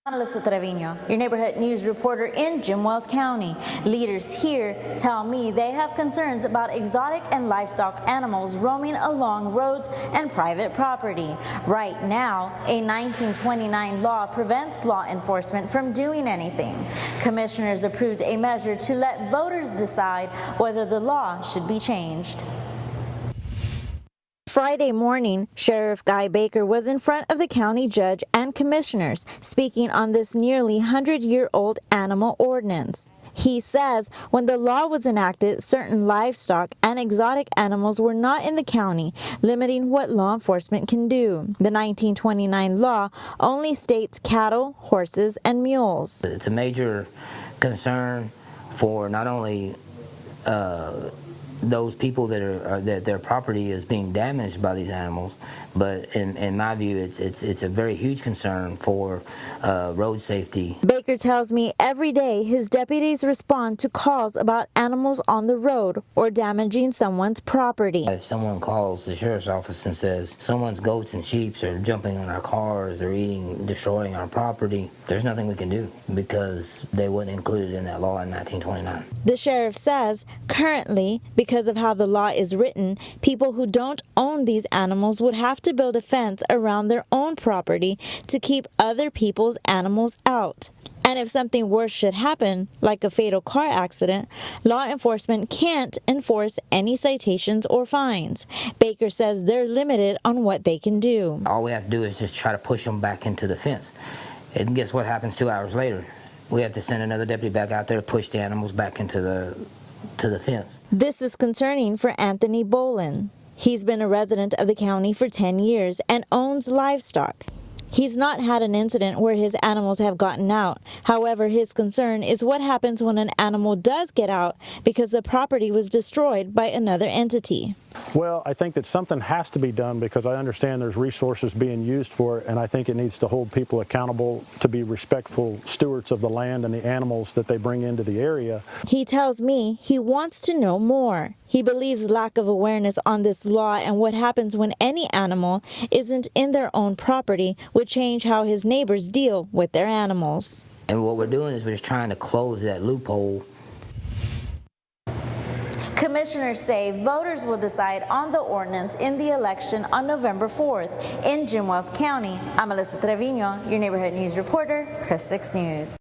I'm Melissa Trevino, your neighborhood news reporter in Jim Wells County. Leaders here tell me they have concerns about exotic and livestock animals roaming along roads and private property. Right now, a 1929 law prevents law enforcement from doing anything. Commissioners approved a measure to let voters decide whether the law should be changed. Friday morning, Sheriff Guy Baker was in front of the county judge and commissioners speaking on this nearly 100-year-old animal ordinance. He says when the law was enacted, certain livestock and exotic animals were not in the county, limiting what law enforcement can do. The 1929 law only states cattle, horses, and mules. It's a major concern for not only those people that their property is being damaged by these animals, but in my view, it's a very huge concern for road safety. Baker tells me every day his deputies respond to calls about animals on the road or damaging someone's property. If someone calls the sheriff's office and says someone's goats and sheep are jumping on our cars, they're destroying our property, there's nothing we can do because they weren't included in that law in 1929. The sheriff says currently, because of how the law is written, people who don't own these animals would have to build a fence around their own property to keep other people's animals out. And if something worse should happen, like a fatal car accident, law enforcement can't enforce any citations or fines. Baker says they're limited on what they can do. All we have to do is just try to push them back into the fence. And guess what happens 2 hours later? We have to send another deputy back out there to push the animals back into the fence. This is concerning for Anthony Bolin. He's been a resident of the county for 10 years and owns livestock. He's not had an incident where his animals have gotten out. However, his concern is what happens when an animal does get out because the property was destroyed by another entity. Well, I think that something has to be done because I understand there's resources being used for it, and I think it needs to hold people accountable to be respectful stewards of the land and the animals that they bring into the area. He tells me he wants to know more. He believes lack of awareness on this law and what happens when any animal isn't in their own property would change how his neighbors deal with their animals. And what we're doing is we're just trying to close that loophole. Commissioners say voters will decide on the ordinance in the election on November 4th. In Jim Wells County, I'm Melissa Trevino, your neighborhood news reporter, Chris 6 News.